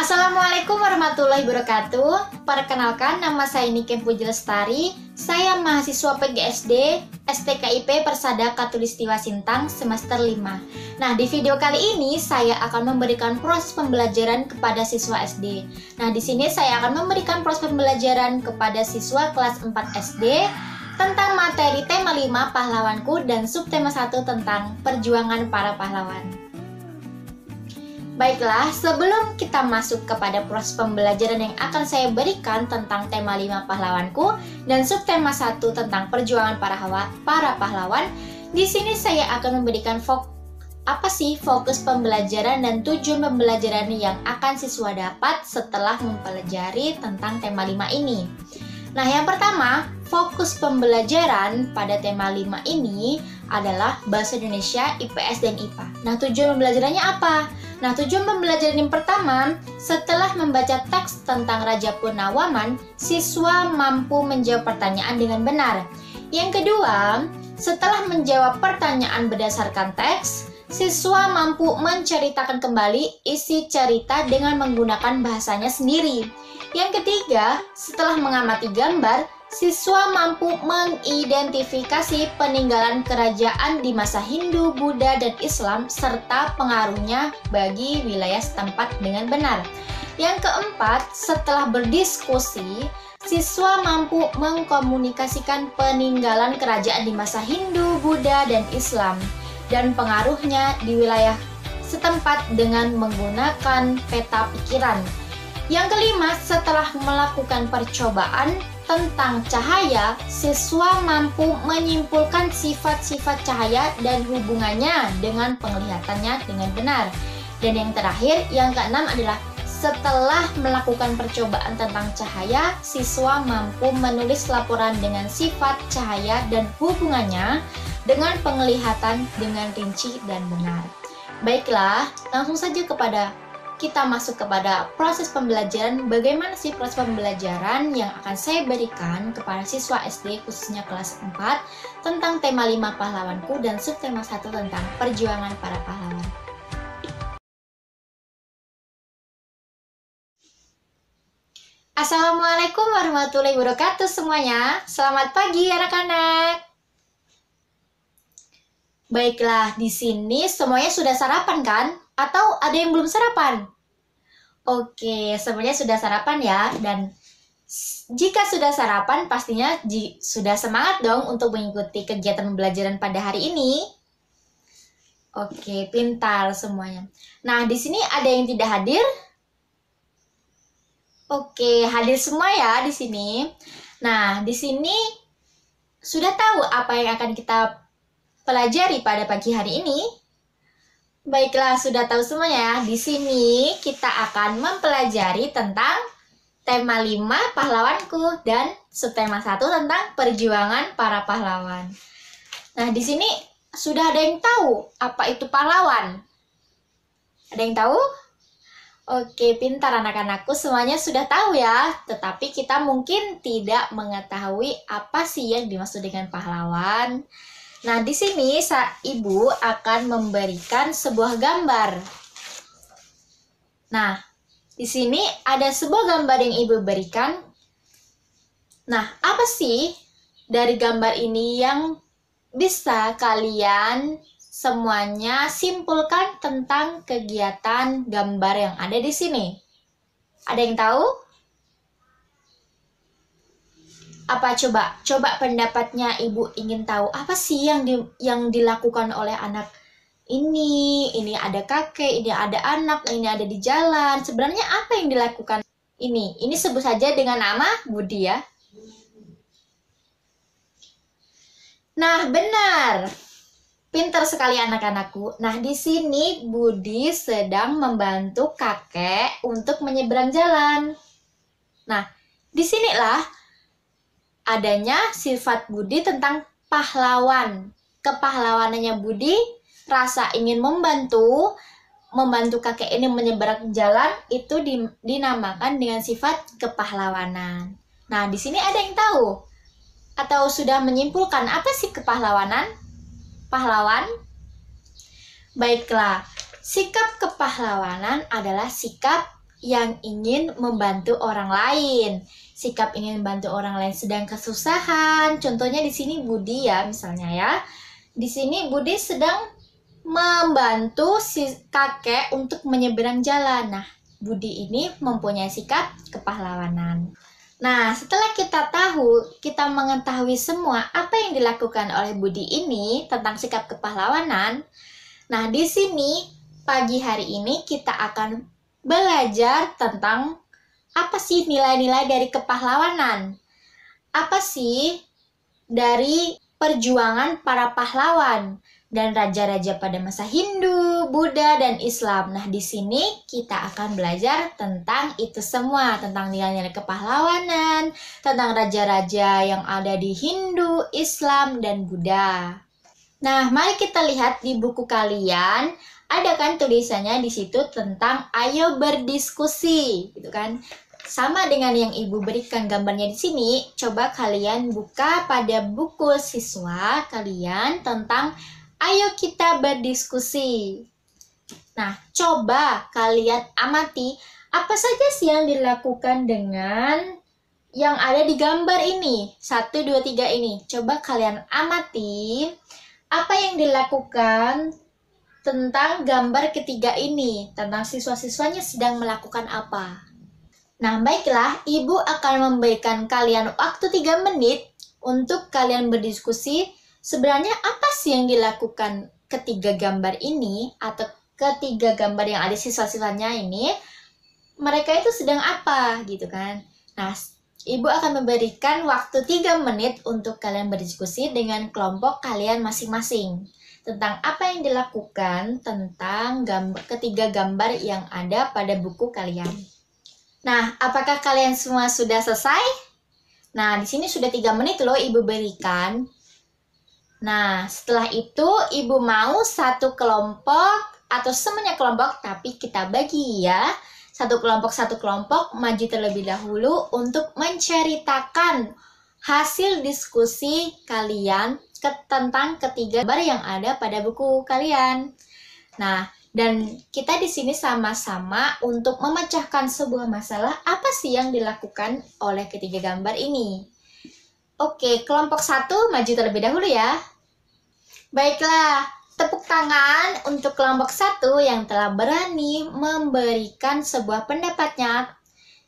Assalamualaikum warahmatullahi wabarakatuh. Perkenalkan, nama saya Nike Puji Lestari. Saya mahasiswa PGSD STKIP Persada Khatulistiwa Sintang semester 5. Nah, di video kali ini saya akan memberikan proses pembelajaran kepada siswa SD. Nah, di sini saya akan memberikan proses pembelajaran kepada siswa kelas 4 SD tentang materi tema 5 pahlawanku dan subtema 1 tentang perjuangan para pahlawan. Baiklah, sebelum kita masuk kepada proses pembelajaran yang akan saya berikan tentang tema 5 pahlawanku dan subtema 1 tentang perjuangan para pahlawan, di sini saya akan memberikan fokus pembelajaran dan tujuan pembelajaran yang akan siswa dapat setelah mempelajari tentang tema 5 ini. Nah, yang pertama, fokus pembelajaran pada tema 5 ini adalah Bahasa Indonesia, IPS, dan IPA. Nah, tujuan pembelajarannya apa? Nah, tujuan pembelajaran yang pertama, setelah membaca teks tentang Raja Purnawaman, siswa mampu menjawab pertanyaan dengan benar. Yang kedua, setelah menjawab pertanyaan berdasarkan teks, siswa mampu menceritakan kembali isi cerita dengan menggunakan bahasanya sendiri. Yang ketiga, setelah mengamati gambar, siswa mampu mengidentifikasi peninggalan kerajaan di masa Hindu, Buddha, dan Islam serta pengaruhnya bagi wilayah setempat dengan benar. Yang keempat, setelah berdiskusi, siswa mampu mengkomunikasikan peninggalan kerajaan di masa Hindu, Buddha, dan Islam dan pengaruhnya di wilayah setempat dengan menggunakan peta pikiran. Yang kelima, setelah melakukan percobaan tentang cahaya, siswa mampu menyimpulkan sifat-sifat cahaya dan hubungannya dengan penglihatannya dengan benar. Dan yang terakhir, yang keenam adalah setelah melakukan percobaan tentang cahaya, siswa mampu menulis laporan dengan sifat cahaya dan hubungannya dengan penglihatan dengan rinci dan benar. Baiklah, langsung saja kita masuk kepada proses pembelajaran. Bagaimana sih proses pembelajaran yang akan saya berikan kepada siswa SD khususnya kelas 4 tentang tema 5 pahlawanku dan subtema 1 tentang perjuangan para pahlawan. Assalamualaikum warahmatullahi wabarakatuh semuanya. Selamat pagi anak-anak. Baiklah, di sini semuanya sudah sarapan kan? Atau ada yang belum sarapan? Oke, semuanya sudah sarapan ya. Dan jika sudah sarapan, pastinya sudah semangat dong untuk mengikuti kegiatan pembelajaran pada hari ini. Oke, pintar semuanya. Nah, di sini ada yang tidak hadir? Oke, hadir semua ya di sini. Nah, di sini sudah tahu apa yang akan kita pelajari pada pagi hari ini? Baiklah, sudah tahu semuanya. Di sini kita akan mempelajari tentang tema 5 pahlawanku dan subtema 1 tentang perjuangan para pahlawan. Nah, di sini sudah ada yang tahu apa itu pahlawan? Ada yang tahu? Oke, pintar anak-anakku, semuanya sudah tahu ya. Tetapi kita mungkin tidak mengetahui apa sih yang dimaksud dengan pahlawan. Nah, di sini Ibu akan memberikan sebuah gambar. Nah, di sini ada sebuah gambar yang Ibu berikan. Nah, apa sih dari gambar ini yang bisa kalian semuanya simpulkan tentang kegiatan gambar yang ada di sini? Ada yang tahu? Apa coba pendapatnya Ibu ingin tahu apa sih yang dilakukan oleh anak ini? Ini ada kakek, ini ada anak, ini ada di jalan. Sebenarnya apa yang dilakukan ini? Ini sebut saja dengan nama Budi ya. Nah, benar. Pintar sekali anak-anakku. Nah, di sini Budi sedang membantu kakek untuk menyeberang jalan. Nah, disinilah adanya sifat Budi tentang pahlawan. Kepahlawanannya Budi, rasa ingin membantu kakek ini menyeberang jalan, itu dinamakan dengan sifat kepahlawanan. Nah, di sini ada yang tahu? Atau sudah menyimpulkan apa sih kepahlawanan? Pahlawan? Baiklah, sikap kepahlawanan adalah sikap yang ingin membantu orang lain. Sikap ingin membantu orang lain sedang kesusahan. Contohnya di sini Budi ya, misalnya ya. Di sini Budi sedang membantu si kakek untuk menyeberang jalan. Nah, Budi ini mempunyai sikap kepahlawanan. Nah, setelah kita mengetahui semua apa yang dilakukan oleh Budi ini tentang sikap kepahlawanan. Nah, di sini pagi hari ini kita akan belajar tentang apa sih nilai-nilai dari kepahlawanan. Apa sih dari perjuangan para pahlawan dan raja-raja pada masa Hindu, Buddha, dan Islam. Nah, di sini kita akan belajar tentang itu semua, tentang nilai-nilai kepahlawanan, tentang raja-raja yang ada di Hindu, Islam, dan Buddha. Nah, mari kita lihat di buku kalian, ada kan tulisannya di situ tentang ayo berdiskusi, gitu kan? Sama dengan yang Ibu berikan gambarnya di sini, coba kalian buka pada buku siswa kalian tentang ayo kita berdiskusi. Nah, coba kalian amati apa saja sih yang dilakukan dengan yang ada di gambar ini. 1, 2, 3 ini. Coba kalian amati apa yang dilakukan tentang gambar ketiga ini. Tentang siswa-siswanya sedang melakukan apa. Nah, baiklah, Ibu akan memberikan kalian waktu 3 menit untuk kalian berdiskusi. Sebenarnya apa sih yang dilakukan ketiga gambar ini atau ketiga gambar yang ada siswa-siswanya ini? Mereka itu sedang apa gitu kan? Nah, Ibu akan memberikan waktu 3 menit untuk kalian berdiskusi dengan kelompok kalian masing-masing tentang apa yang dilakukan tentang ketiga gambar yang ada pada buku kalian. Nah, apakah kalian semua sudah selesai? Nah, di sini sudah 3 menit loh Ibu berikan. Nah, setelah itu Ibu mau satu kelompok atau semuanya kelompok, tapi kita bagi ya. Satu kelompok maju terlebih dahulu untuk menceritakan hasil diskusi kalian tentang ketiga gambar yang ada pada buku kalian. Nah, dan kita di sini sama-sama untuk memecahkan sebuah masalah apa sih yang dilakukan oleh ketiga gambar ini. Oke, kelompok 1 maju terlebih dahulu ya. Baiklah, tepuk tangan untuk kelompok 1 yang telah berani memberikan sebuah pendapatnya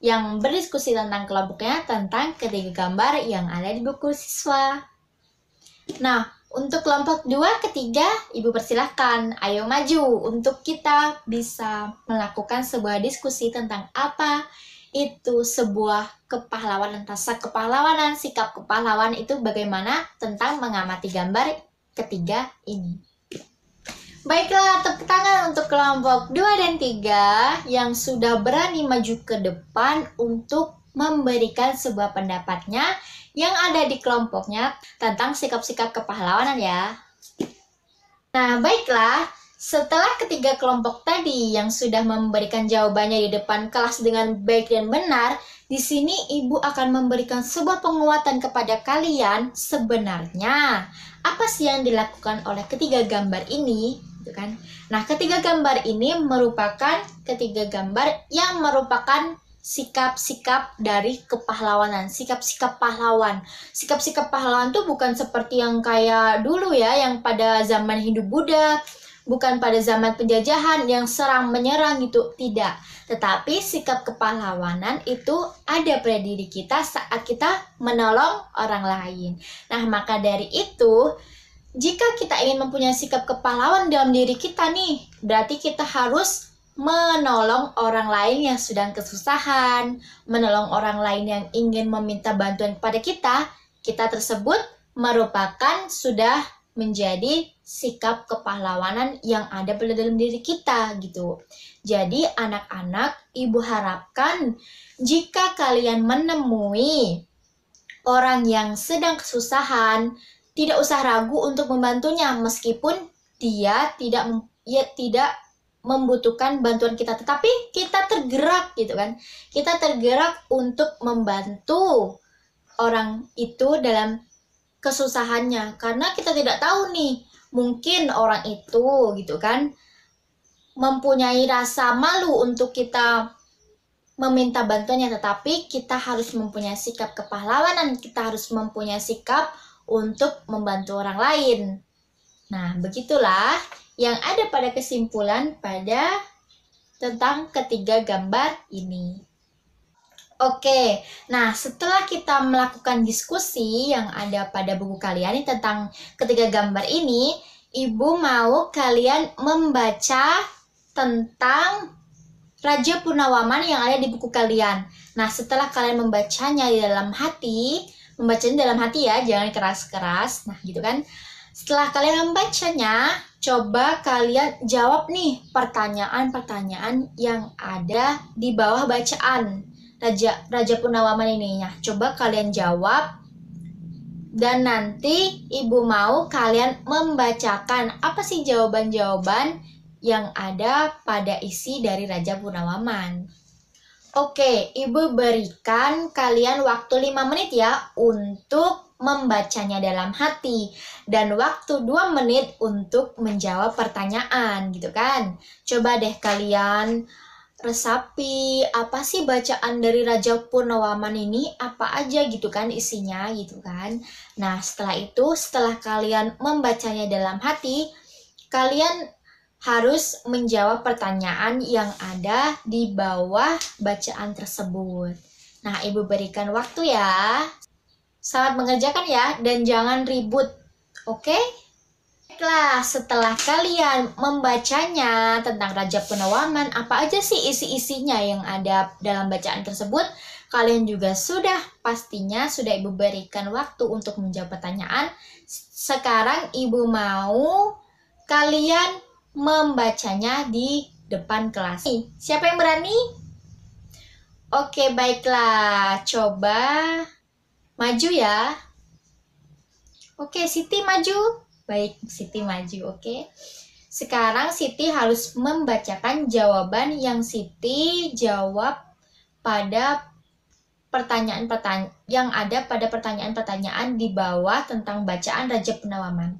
yang berdiskusi tentang kelompoknya tentang ketiga gambar yang ada di buku siswa. Nah, untuk kelompok 2, ketiga, Ibu persilahkan, ayo maju untuk kita bisa melakukan sebuah diskusi tentang apa itu sebuah kepahlawanan, rasa kepahlawanan, sikap kepahlawan itu bagaimana tentang mengamati gambar ketiga ini. Baiklah, tepuk tangan untuk kelompok 2 dan 3 yang sudah berani maju ke depan untuk memberikan sebuah pendapatnya yang ada di kelompoknya tentang sikap-sikap kepahlawanan ya. Nah, baiklah, setelah ketiga kelompok tadi yang sudah memberikan jawabannya di depan kelas dengan baik dan benar, di sini Ibu akan memberikan sebuah penguatan kepada kalian. Sebenarnya, apa sih yang dilakukan oleh ketiga gambar ini? Gitu kan? Nah, ketiga gambar ini merupakan ketiga gambar yang merupakan sikap-sikap dari kepahlawanan, sikap-sikap pahlawan. Sikap-sikap pahlawan tuh bukan seperti yang kayak dulu ya, yang pada zaman Hindu-Buddha, bukan pada zaman penjajahan yang serang-menyerang gitu, tidak. Tetapi sikap kepahlawanan itu ada pada diri kita saat kita menolong orang lain. Nah, maka dari itu, jika kita ingin mempunyai sikap kepahlawan dalam diri kita nih, berarti kita harus menolong orang lain yang sedang kesusahan, menolong orang lain yang ingin meminta bantuan kepada kita tersebut merupakan sudah menjadi sikap kepahlawanan yang ada pada dalam diri kita gitu. Jadi anak-anak, Ibu harapkan jika kalian menemui orang yang sedang kesusahan, tidak usah ragu untuk membantunya meskipun dia tidak membutuhkan bantuan kita, tetapi kita tergerak gitu kan. Kita tergerak untuk membantu orang itu dalam kesusahannya karena kita tidak tahu nih, mungkin orang itu gitu kan mempunyai rasa malu untuk kita meminta bantuannya, tetapi kita harus mempunyai sikap kepahlawanan, kita harus mempunyai sikap untuk membantu orang lain. Nah, begitulah yang ada pada kesimpulan pada tentang ketiga gambar ini. Oke, nah setelah kita melakukan diskusi yang ada pada buku kalian ini tentang ketiga gambar ini, Ibu mau kalian membaca tentang Raja Purnawaman yang ada di buku kalian. Nah, setelah kalian membacanya di dalam hati, membacanya dalam hati ya, jangan keras-keras. Nah, gitu kan. Setelah kalian membacanya, coba kalian jawab nih pertanyaan-pertanyaan yang ada di bawah bacaan Raja Purnawaman ini. Nah, coba kalian jawab. Dan nanti Ibu mau kalian membacakan apa sih jawaban-jawaban yang ada pada isi dari Raja Purnawaman. Oke, Ibu berikan kalian waktu 5 menit ya untuk membacanya dalam hati. Dan waktu 2 menit untuk menjawab pertanyaan gitu kan. Coba deh kalian resapi apa sih bacaan dari Raja Purnawaman ini, apa aja gitu kan isinya gitu kan. Nah setelah itu, setelah kalian membacanya dalam hati, kalian harus menjawab pertanyaan yang ada di bawah bacaan tersebut. Nah, Ibu berikan waktu ya. Selamat mengerjakan ya, dan jangan ribut. Oke? Baiklah, setelah kalian membacanya tentang Raja Purnawaman, apa aja sih isi-isinya yang ada dalam bacaan tersebut? Kalian juga pastinya sudah Ibu berikan waktu untuk menjawab pertanyaan. Sekarang Ibu mau kalian membacanya di depan kelas. Siapa yang berani? Oke, baiklah. Coba maju ya. Oke, Siti maju. Baik, Siti maju, oke. Sekarang Siti harus membacakan jawaban yang Siti jawab pada pertanyaan-pertanyaan yang ada pada pertanyaan-pertanyaan di bawah tentang bacaan Raja Purnawaman.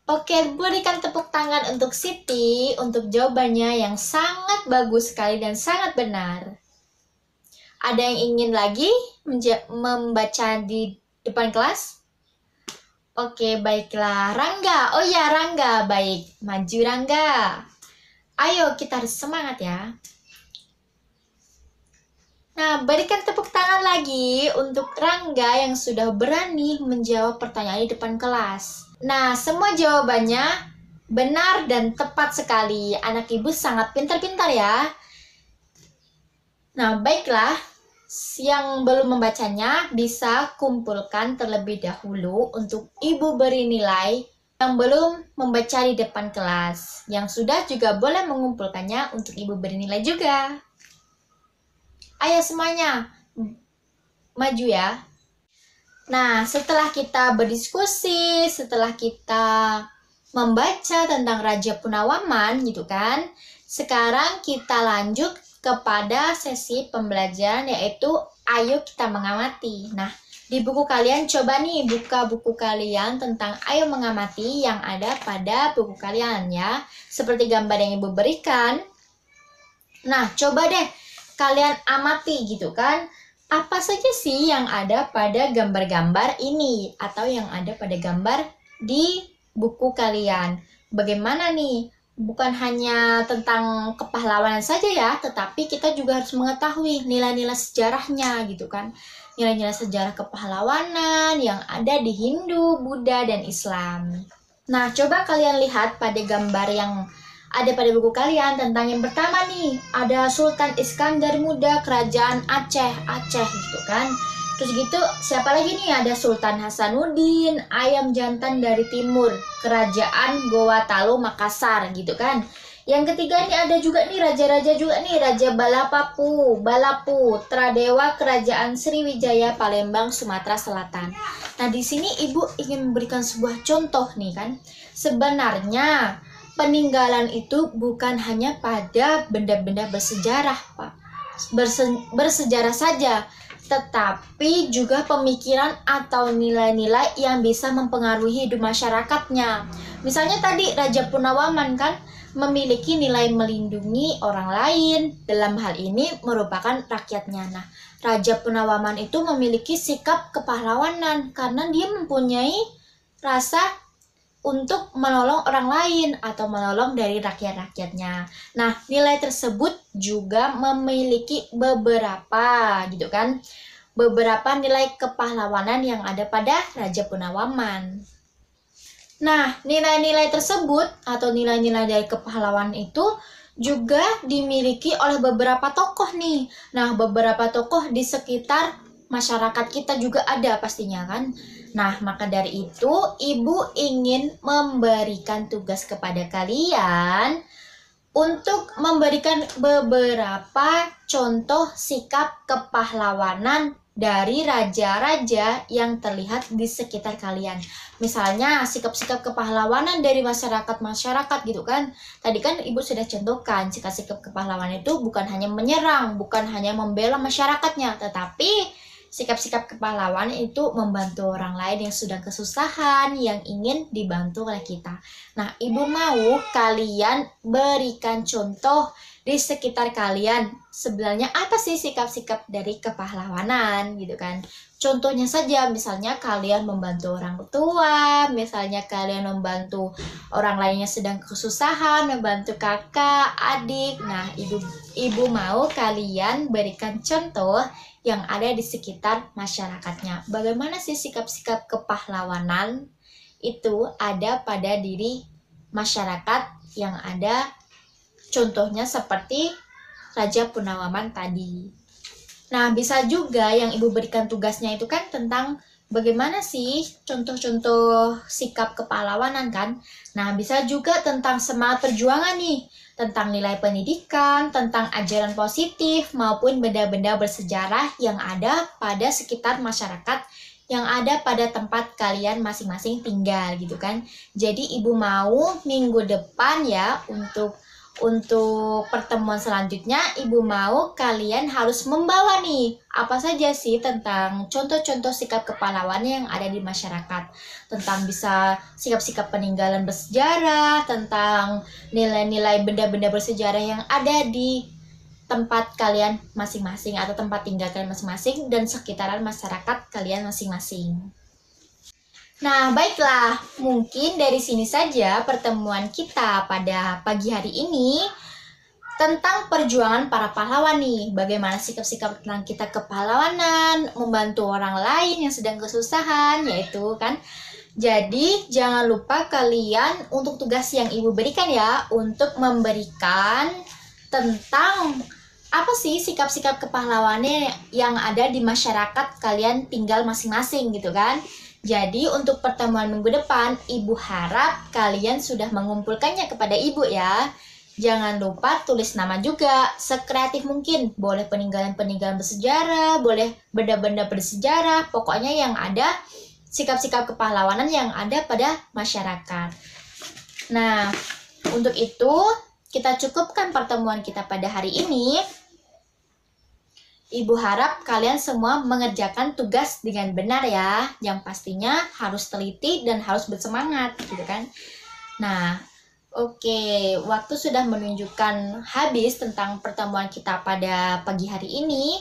Oke, berikan tepuk tangan untuk Siti untuk jawabannya yang sangat bagus sekali dan sangat benar. Ada yang ingin lagi membaca di depan kelas? Oke, baiklah. Rangga, oh ya Rangga, baik. Maju Rangga. Ayo, kita harus semangat ya. Nah, berikan tepuk tangan lagi untuk Rangga yang sudah berani menjawab pertanyaan di depan kelas. Nah, semua jawabannya benar dan tepat sekali. Anak Ibu sangat pintar-pintar ya. Nah, baiklah. Yang belum membacanya bisa kumpulkan terlebih dahulu untuk Ibu beri nilai. Yang belum membaca di depan kelas. Yang sudah juga boleh mengumpulkannya untuk Ibu beri nilai juga. Ayo semuanya, maju ya. Nah, setelah kita berdiskusi, setelah kita membaca tentang Raja Purnawaman gitu kan, sekarang kita lanjut kepada sesi pembelajaran yaitu ayo kita mengamati. Nah, di buku kalian coba nih buka buku kalian tentang ayo mengamati yang ada pada buku kalian ya. Seperti gambar yang Ibu berikan. Nah, coba deh kalian amati gitu kan. Apa saja sih yang ada pada gambar-gambar ini atau yang ada pada gambar di buku kalian? Bagaimana nih? Bukan hanya tentang kepahlawanan saja ya, tetapi kita juga harus mengetahui nilai-nilai sejarahnya gitu kan. Nilai-nilai sejarah kepahlawanan yang ada di Hindu, Buddha, dan Islam. Nah, coba kalian lihat pada gambar yang ada pada buku kalian tentang yang pertama nih, ada Sultan Iskandar Muda Kerajaan Aceh gitu kan. Terus gitu, siapa lagi nih? Ada Sultan Hasanuddin Ayam Jantan dari Timur, Kerajaan Goa Talu Makassar gitu kan. Yang ketiga nih ada juga nih raja-raja juga nih, Raja Balapu, Tradewa Kerajaan Sriwijaya Palembang Sumatera Selatan. Nah, di sini Ibu ingin memberikan sebuah contoh nih kan. Sebenarnya peninggalan itu bukan hanya pada benda-benda bersejarah, Pak. Bersejarah saja, tetapi juga pemikiran atau nilai-nilai yang bisa mempengaruhi hidup masyarakatnya. Misalnya tadi Raja Punawaman kan memiliki nilai melindungi orang lain, dalam hal ini merupakan rakyatnya. Nah, Raja Punawaman itu memiliki sikap kepahlawanan karena dia mempunyai rasa untuk menolong orang lain atau menolong dari rakyat-rakyatnya. Nah, nilai tersebut juga memiliki beberapa gitu kan. Beberapa nilai kepahlawanan yang ada pada Raja Punawaman. Nah, nilai-nilai tersebut atau nilai-nilai dari kepahlawanan itu juga dimiliki oleh beberapa tokoh nih. Nah, beberapa tokoh di sekitar masyarakat kita juga ada pastinya kan. Nah, maka dari itu Ibu ingin memberikan tugas kepada kalian untuk memberikan beberapa contoh sikap kepahlawanan dari raja-raja yang terlihat di sekitar kalian. Misalnya sikap-sikap kepahlawanan dari masyarakat gitu kan. Tadi kan Ibu sudah contohkan sikap-sikap kepahlawanan itu bukan hanya menyerang, bukan hanya membela masyarakatnya, tetapi sikap-sikap kepahlawanan itu membantu orang lain yang sedang kesusahan, yang ingin dibantu oleh kita. Nah, Ibu mau kalian berikan contoh di sekitar kalian. Sebenarnya apa sih sikap-sikap dari kepahlawanan gitu kan? Contohnya saja, misalnya kalian membantu orang tua, misalnya kalian membantu orang lain yang sedang kesusahan, membantu kakak, adik. Nah, ibu mau kalian berikan contoh yang ada di sekitar masyarakatnya. Bagaimana sih sikap-sikap kepahlawanan itu ada pada diri masyarakat yang ada contohnya seperti Raja Punawaman tadi. Nah, bisa juga yang Ibu berikan tugasnya itu kan tentang bagaimana sih contoh-contoh sikap kepahlawanan kan. Nah, bisa juga tentang semangat perjuangan nih, tentang nilai pendidikan, tentang ajaran positif, maupun benda-benda bersejarah yang ada pada sekitar masyarakat yang ada pada tempat kalian masing-masing tinggal gitu kan. Jadi Ibu mau minggu depan ya untuk pertemuan selanjutnya, Ibu mau kalian harus membawa nih apa saja sih tentang contoh-contoh sikap kepahlawanan yang ada di masyarakat. Tentang bisa sikap-sikap peninggalan bersejarah, tentang nilai-nilai benda-benda bersejarah yang ada di tempat kalian masing-masing atau tempat tinggal kalian masing-masing dan sekitaran masyarakat kalian masing-masing. Nah, baiklah, mungkin dari sini saja pertemuan kita pada pagi hari ini tentang perjuangan para pahlawan nih. Bagaimana sikap-sikap tentang kita kepahlawanan, membantu orang lain yang sedang kesusahan, yaitu kan. Jadi, jangan lupa kalian untuk tugas yang Ibu berikan ya, untuk memberikan tentang apa sih sikap-sikap kepahlawanan yang ada di masyarakat kalian tinggal masing-masing gitu kan. Jadi untuk pertemuan minggu depan, Ibu harap kalian sudah mengumpulkannya kepada Ibu ya. Jangan lupa tulis nama juga, sekreatif mungkin. Boleh peninggalan-peninggalan bersejarah, boleh benda-benda bersejarah. Pokoknya yang ada sikap-sikap kepahlawanan yang ada pada masyarakat. Nah, untuk itu kita cukupkan pertemuan kita pada hari ini. Ibu harap kalian semua mengerjakan tugas dengan benar ya, yang pastinya harus teliti dan harus bersemangat gitu kan. Nah, oke, waktu sudah menunjukkan habis tentang pertemuan kita pada pagi hari ini.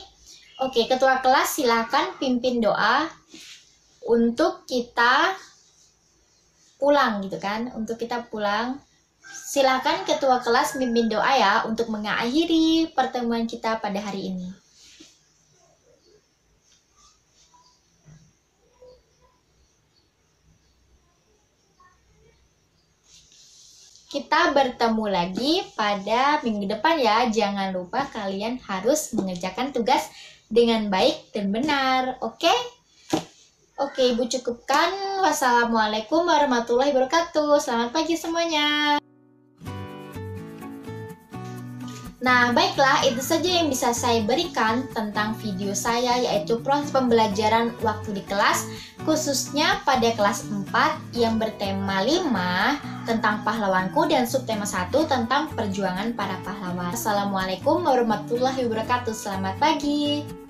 Oke, ketua kelas silakan pimpin doa untuk kita pulang gitu kan, untuk kita pulang. Silakan ketua kelas pimpin doa ya untuk mengakhiri pertemuan kita pada hari ini. Kita bertemu lagi pada minggu depan ya. Jangan lupa kalian harus mengerjakan tugas dengan baik dan benar. Oke? Oke, Ibu cukupkan. Wassalamualaikum warahmatullahi wabarakatuh. Selamat pagi semuanya. Nah, baiklah, itu saja yang bisa saya berikan tentang video saya, yaitu proses pembelajaran waktu di kelas, khususnya pada kelas 4 yang bertema 5 tentang pahlawanku dan subtema 1 tentang perjuangan para pahlawan. Assalamualaikum warahmatullahi wabarakatuh. Selamat pagi.